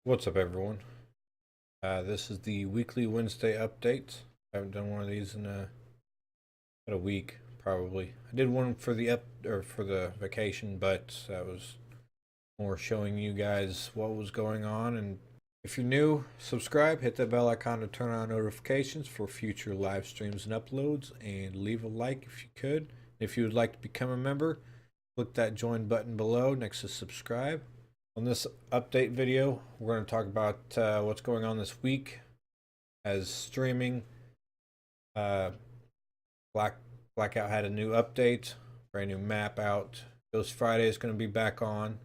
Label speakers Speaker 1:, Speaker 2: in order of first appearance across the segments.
Speaker 1: What's up, everyone? This is the weekly Wednesday update. I haven't done one of these in about a week, probably. I did one for the vacation, but that was more showing you guys what was going on. And if you're new, subscribe, hit that bell icon to turn on notifications for future live streams and uploads, and leave a like if you could. If you would like to become a member, click that join button below next to subscribe. On this update video, we're going to talk about what's going on this week as streaming. Uh, Black Blackout had a new update, brand new map out. Ghost Friday is going to be back on,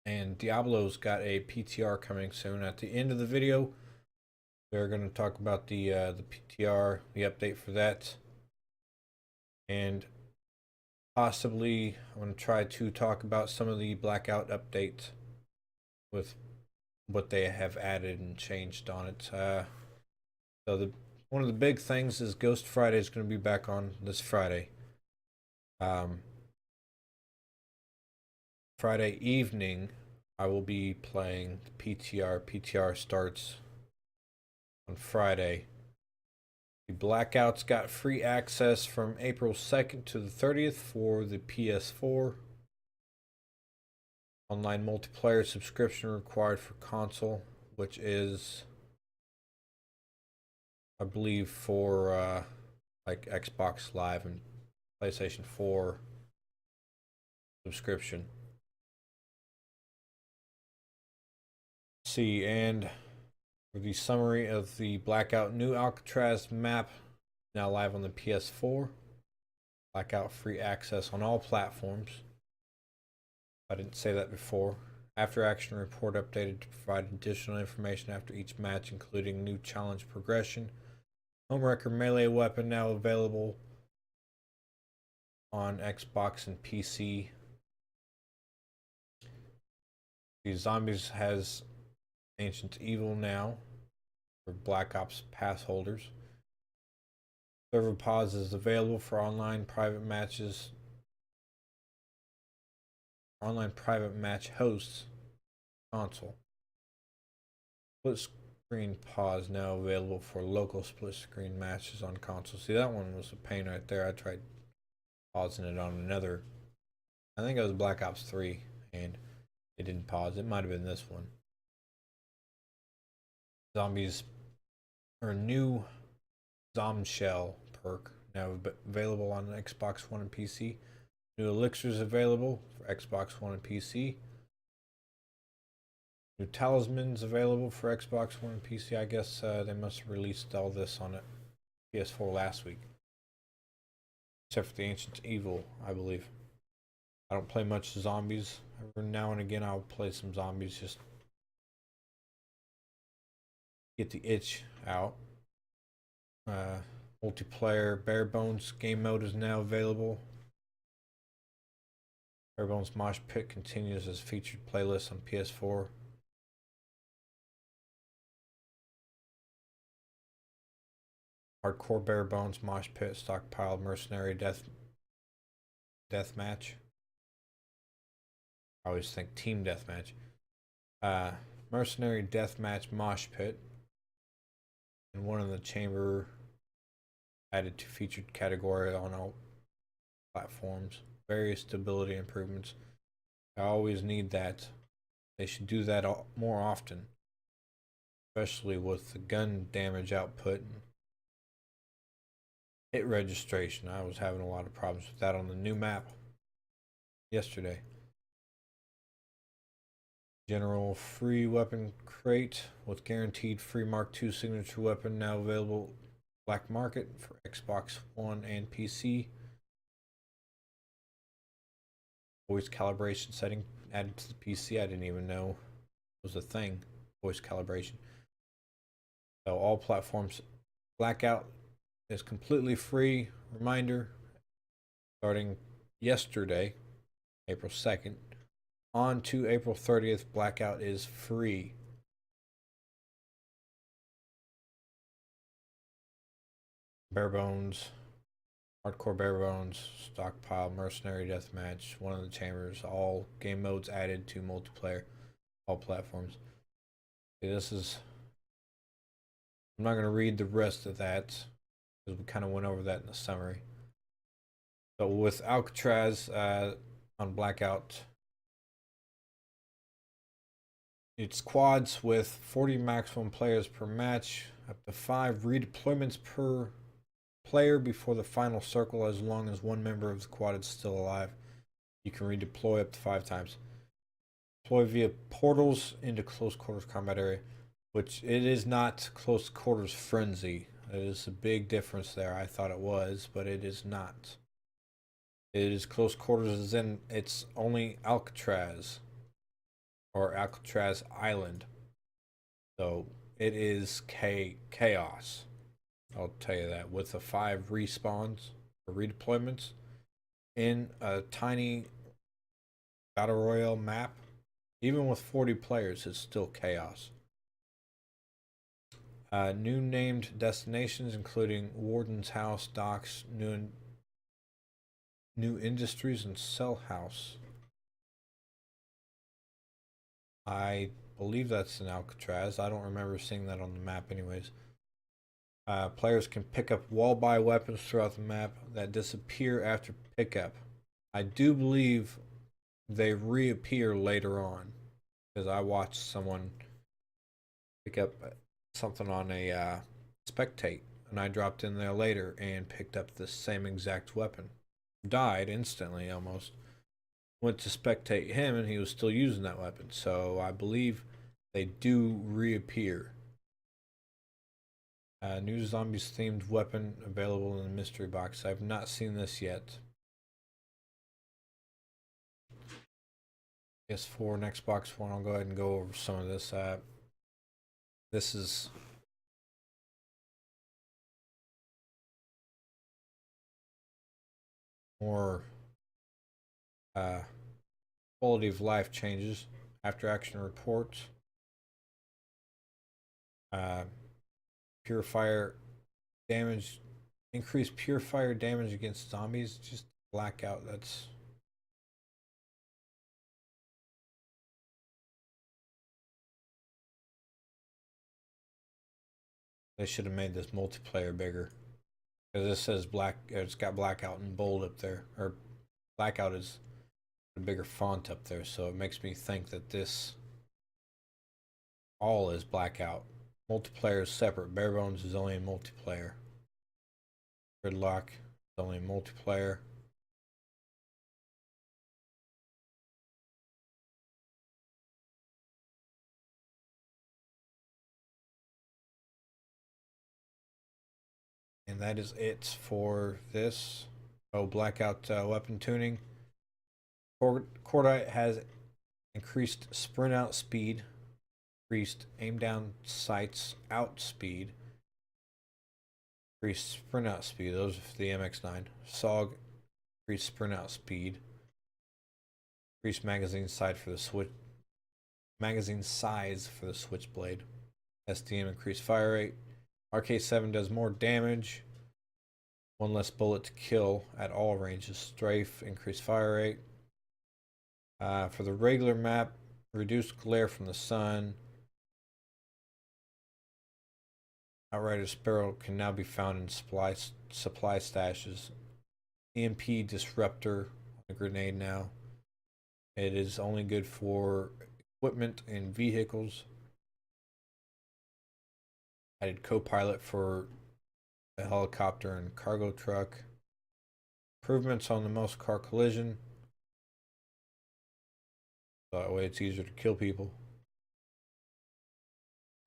Speaker 1: and Diablo's got a PTR coming soon. At the end of the video, we're going to talk about the PTR, the update for that, and possibly I'm going to try to talk about some of the Blackout updates with what they have added and changed on it. One of the big things is Ghost Friday is going to be back on this Friday. Friday evening, I will be playing the PTR. PTR starts on Friday. The Blackouts got free access from April 2nd to the 30th for the PS4. Online multiplayer subscription required for console, which is, I believe, for like Xbox Live and PlayStation 4 subscription. See, and for the summary of the Blackout new Alcatraz map, now live on the PS4. Blackout free access on all platforms. I didn't say that before. After action report updated to provide additional information after each match, including new challenge progression. Homewrecker melee weapon now available on Xbox and PC. The Zombies has Ancient Evil now for Black Ops pass holders. Server pause is available for online private matches. Online private match hosts console. Split screen pause now available for local split screen matches on console. See, that one was a pain right there. I tried pausing it on another. I think it was Black Ops 3, and it didn't pause. It might have been this one. Zombies or new Zomshell perk now available on Xbox One and PC. New elixirs available for Xbox One and PC. New talismans available for Xbox One and PC. I guess they must have released all this on it PS4 last week. Except for the Ancient Evil, I believe. I don't play much zombies. Every now and again I'll play some zombies, just get the itch out. Multiplayer Bare Bones game mode is now available. Bare Bones Mosh Pit continues as featured playlist on PS4. Hardcore Bare Bones Mosh Pit Stockpiled Mercenary Deathmatch. I always think Team Deathmatch. Mercenary Deathmatch Mosh Pit. And one in the chamber added to featured category on all platforms. Various stability improvements. I always need that. They should do that more often. Especially with the gun damage output and hit registration. I was having a lot of problems with that on the new map yesterday. General free weapon crate with guaranteed free Mark II signature weapon now available black market for Xbox One and PC. Voice calibration setting added to the PC. I didn't even know was a thing. Voice calibration. So all platforms. Blackout is completely free. Reminder, starting yesterday, April 2nd, on to April 30th, Blackout is free. Bare Bones, Hardcore Bare Bones, Stockpile, Mercenary Deathmatch, One of the Chambers, all game modes added to multiplayer, all platforms. This is. I'm not going to read the rest of that because we kind of went over that in the summary. So with Alcatraz on Blackout, it's quads with 40 maximum players per match, up to 5 redeployments per player before the final circle, as long as one member of the quad is still alive. You can redeploy up to 5 times. Deploy via portals into close quarters combat area, which it is not close quarters frenzy. It is a big difference there. I thought it was, but it is not. It is close quarters as in it's only Alcatraz or Alcatraz Island. So it is chaos. I'll tell you that, with the 5 respawns or redeployments in a tiny battle royale map. Even with 40 players, it's still chaos. New named destinations, including Warden's House, Docks, New Industries, and Cell House. I believe that's in Alcatraz. I don't remember seeing that on the map anyways. Players can pick up wall-by weapons throughout the map that disappear after pickup. I do believe they reappear later on, because I watched someone pick up something on a spectate, and I dropped in there later and picked up the same exact weapon. Died instantly almost. Went to spectate him and he was still using that weapon. So I believe they do reappear. New zombies themed weapon available in the mystery box. I've not seen this yet. PS4 and Xbox One. I'll go ahead and go over some of this. This is more quality of life changes. After action reports. Purifier damage, increased purifier damage against zombies. Just blackout. That's they should have made this multiplayer bigger, because this says black. It's got blackout in bold up there, or blackout is a bigger font up there, so it makes me think that this all is blackout. Multiplayer is separate. Bare Bones is only in multiplayer. Gridlock is only in multiplayer. And that is it for this. Oh, blackout weapon tuning. Cordite has increased sprint out speed, increased aim down sights out speed, increased sprint out speed. Those are for the MX9. SOG increased sprint out speed, increased magazine size for the switchblade. SDM increased fire rate. RK7 does more damage, 1 less bullet to kill at all ranges. Strafe increased fire rate. For the regular map, reduced glare from the sun. Outrider Sparrow can now be found in supply stashes. EMP Disruptor on the grenade now. It is only good for equipment and vehicles. Added co-pilot for the helicopter and cargo truck. Improvements on the most car collision. So that way it's easier to kill people.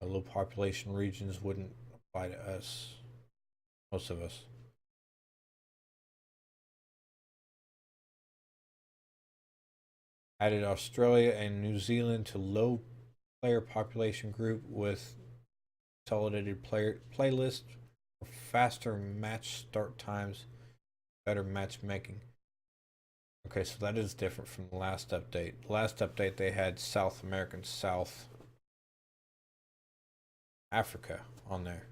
Speaker 1: Low population regions wouldn't apply to us. Most of us. Added Australia and New Zealand to low player population group with consolidated playlist for faster match start times, better matchmaking. Okay, so that is different from the last update. The last update they had South American South Africa on there.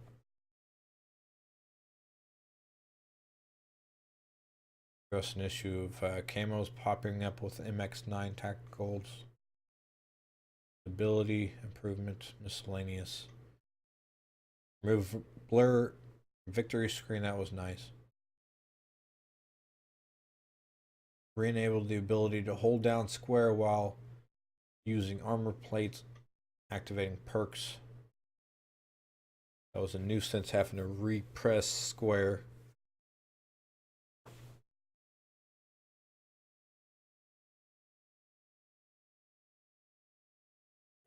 Speaker 1: Just an issue of camos popping up with MX9 tacticals. The ability improvement, miscellaneous. Remove blur victory screen. That was nice. Re-enabled the ability to hold down square while using armor plates, activating perks. That was a nuisance having to repress square.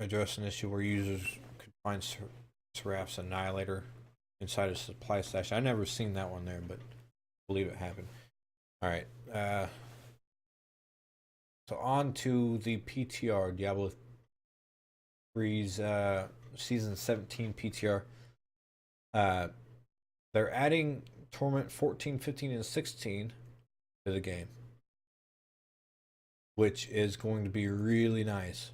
Speaker 1: Address an issue where users could find Seraph's Annihilator inside a supply stash. I never seen that one there, but I believe it happened. Alright. So on to the PTR, Diablo 3's Season 17 PTR. They're adding Torment 14, 15, and 16 to the game, which is going to be really nice.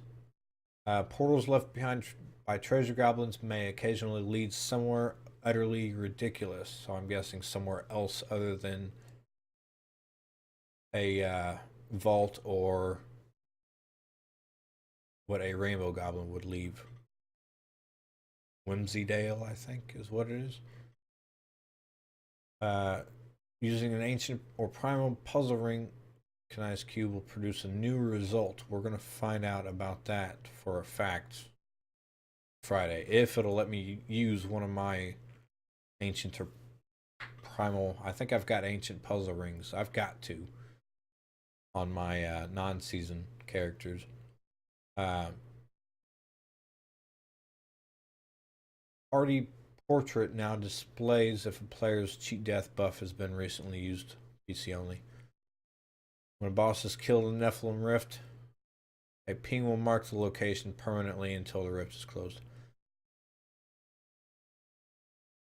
Speaker 1: Portals left behind by treasure goblins may occasionally lead somewhere utterly ridiculous, so I'm guessing somewhere else other than a vault or what a rainbow goblin would leave. Whimsydale, I think, is what it is. Using an ancient or primal puzzle ring, Kanai's cube will produce a new result. We're going to find out about that for a fact Friday, if it'll let me use one of my ancient or primal. I think I've got ancient puzzle rings. I've got to on my non-season characters. Party portrait now displays if a player's cheat death buff has been recently used. PC only. When a boss is killed in Nephilim Rift, a ping will mark the location permanently until the rift is closed.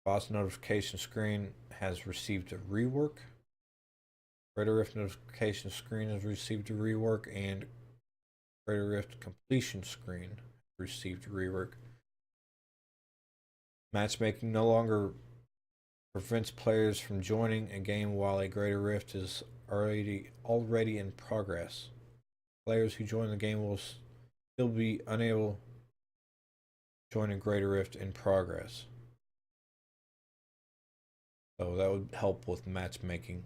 Speaker 1: Boss notification screen has received a rework. Greater Rift notification screen has received a rework, and Greater Rift completion screen received a rework. Matchmaking no longer prevents players from joining a game while a Greater Rift is already in progress. Players who join the game will still be unable to join a Greater Rift in progress. So that would help with matchmaking.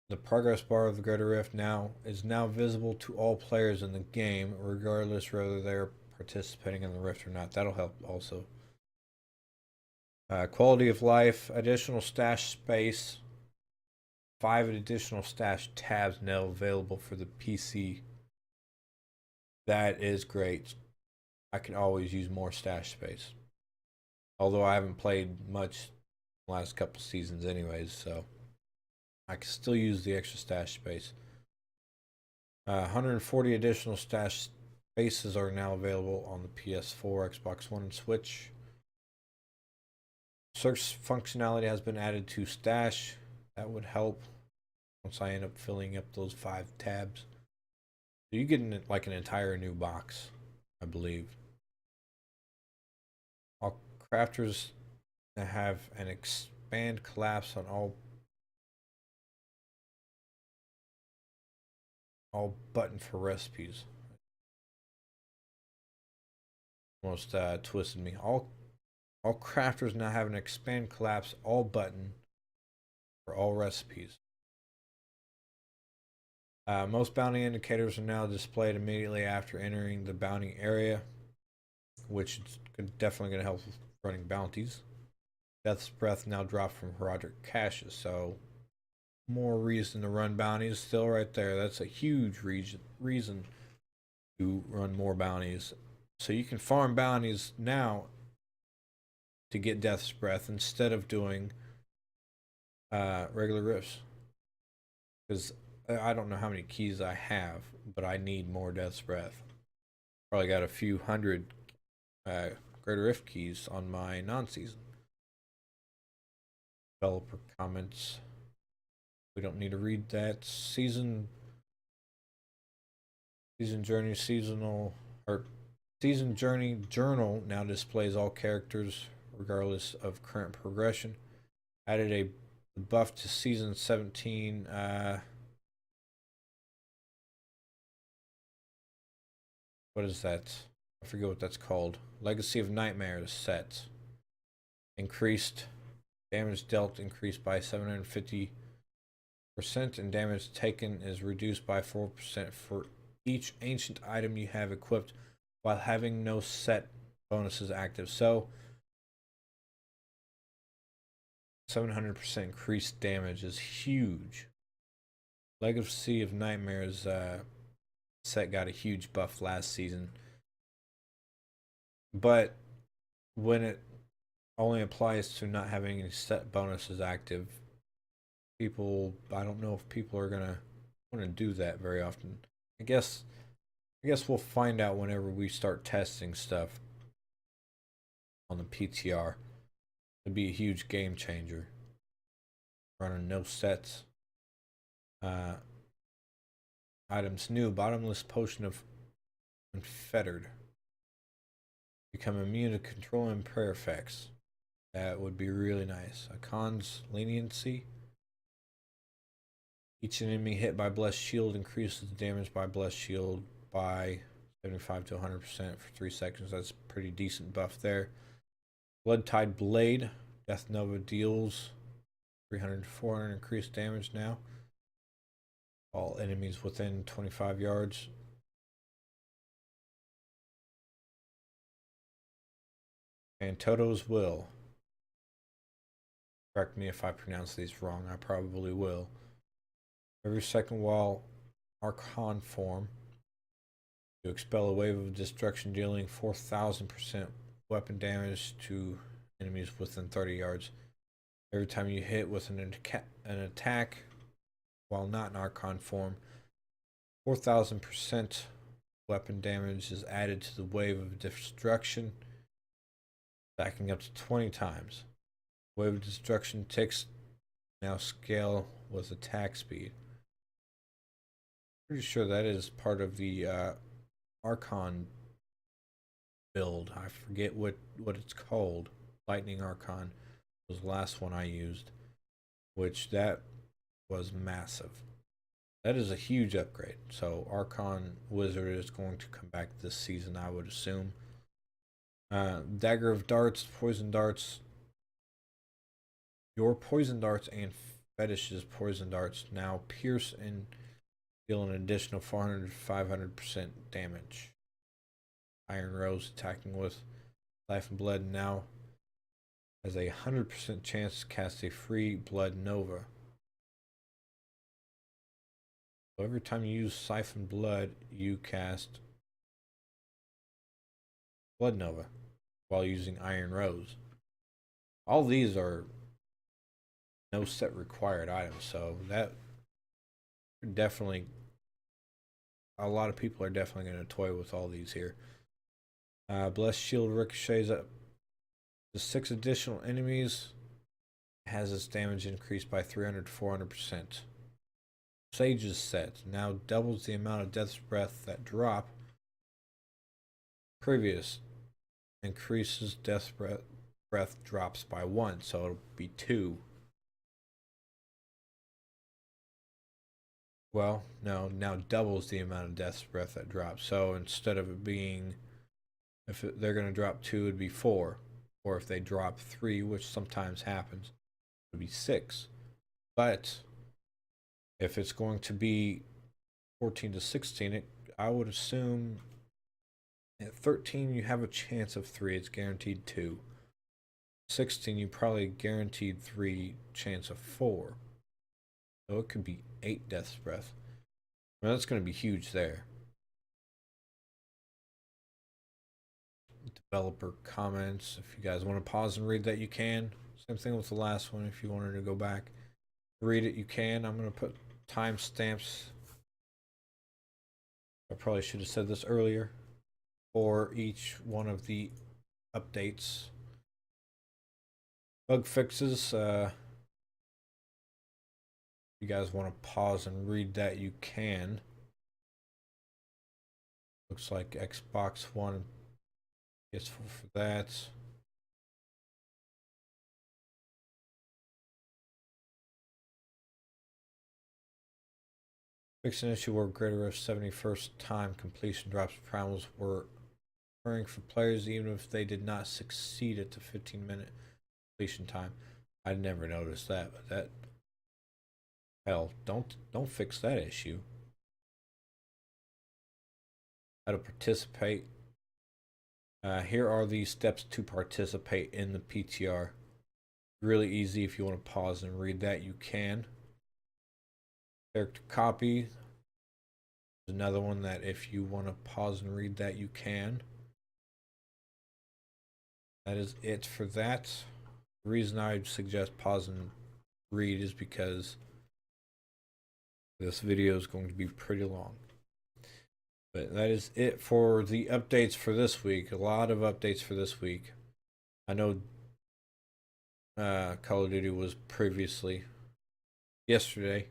Speaker 1: The progress bar of the Greater Rift is now visible to all players in the game, regardless whether they're participating in the Rift or not. That'll help also. Quality of life, additional stash space, 5 additional stash tabs now available for the PC. That is great. I can always use more stash space. Although I haven't played much the last couple seasons anyways, so I can still use the extra stash space. 140 additional stash spaces are now available on the PS4, Xbox One, and Switch. Search functionality has been added to Stash. That would help once I end up filling up those 5 tabs. So you get like an entire new box, I believe. All crafters have an expand collapse on all button for recipes. Almost twisted me. All crafters now have an expand collapse all button for all recipes. Most bounty indicators are now displayed immediately after entering the bounty area, which is definitely going to help with running bounties. Death's Breath now dropped from Herodic caches, so more reason to run bounties still right there. That's a huge reason to run more bounties. So you can farm bounties now to get Death's Breath instead of doing regular rifts. Because I don't know how many keys I have, but I need more Death's Breath. Probably got a few hundred Greater Rift keys on my non-season. Developer comments. We don't need to read that. Season Journey Season Journey Journal now displays all characters regardless of current progression. Added a buff to Season 17. what is that? I forget what that's called. Legacy of Nightmares set. Increased damage dealt increased by 750%, and damage taken is reduced by 4% for each ancient item you have equipped while having no set bonuses active. So 700% increased damage is huge. Legacy of Nightmares set got a huge buff last season, but when it only applies to not having any set bonuses active, I don't know if people are gonna want to do that very often. I guess we'll find out whenever we start testing stuff on the PTR. It'd be a huge game changer. Running no sets. Items new. Bottomless potion of unfettered. Become immune to control and prayer effects. That would be really nice. Akon's leniency. Each enemy hit by Blessed Shield increases the damage by Blessed Shield by 75 to 100% for 3 seconds. That's a pretty decent buff there. Bloodtide Blade. Death Nova deals 300 to 400 increased damage now. All enemies within 25 yards. And Toto's Will. Correct me if I pronounce these wrong. I probably will. Every second while Archon form, you expel a wave of destruction dealing 4,000% weapon damage to enemies within 30 yards. Every time you hit with an attack while not in Archon form, 4,000% weapon damage is added to the wave of destruction, stacking up to 20 times. Wave of destruction ticks now scale with attack speed. Pretty sure that is part of the Archon build. I forget what it's called. Lightning Archon was the last one I used, which that was massive. That is a huge upgrade. So Archon Wizard is going to come back this season, I would assume. Dagger of Darts, Poison Darts. Your Poison Darts and Fetish's Poison Darts now pierce and deal an additional 400 to 500% damage. Iron Rose attacking with Life and Blood now has a 100% chance to cast a free Blood Nova. So every time you use Siphon Blood, you cast Blood Nova while using Iron Rose. All these are no set required items, so that definitely, a lot of people are definitely going to toy with all these here. Blessed Shield ricochets up to 6 additional enemies. Has its damage increased by 300 to 400%. Sage's set now doubles the amount of Death's Breath that drop. Previous increases Death's breath drops by 1, so it'll be 2. Well, no, now doubles the amount of Death's Breath that drops. So instead of it being, they're going to drop 2, it'd be 4. Or if they drop 3, which sometimes happens, it'd be 6. But if it's going to be 14 to 16, I would assume at 13 you have a chance of 3. It's guaranteed 2. 16 you probably guaranteed 3, chance of 4. So it could be 8 Death's Breath. I mean, that's going to be huge there. Developer comments. If you guys want to pause and read that, you can. Same thing with the last one. If you wanted to go back, read it, you can. I'm going to put timestamps. I probably should have said this earlier. For each one of the updates. Bug fixes. If you guys want to pause and read that, you can. Looks like Xbox One gets for that. Fix an issue where greater of 71st time completion drops primals were occurring for players even if they did not succeed at the 15-minute completion time. I never noticed that, but that hell, don't fix that issue. How to participate. Here are the steps to participate in the PTR. Really easy. If you want to pause and read that, you can. Character copy is another one that if you want to pause and read that, you can. That is it for that. The reason I suggest pause and read is because this video is going to be pretty long. But that is it for the updates for this week. A lot of updates for this week. I know Call of Duty was previously yesterday,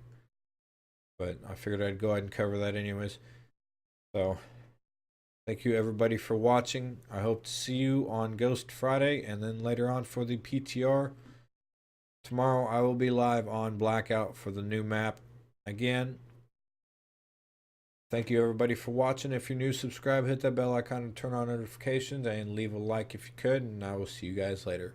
Speaker 1: but I figured I'd go ahead and cover that anyways. So thank you everybody for watching. I hope to see you on Ghost Friday and then later on for the PTR. Tomorrow I will be live on Blackout for the new map again. Thank you everybody for watching. If you're new, subscribe, hit that bell icon and turn on notifications, and leave a like if you could, and I will see you guys later.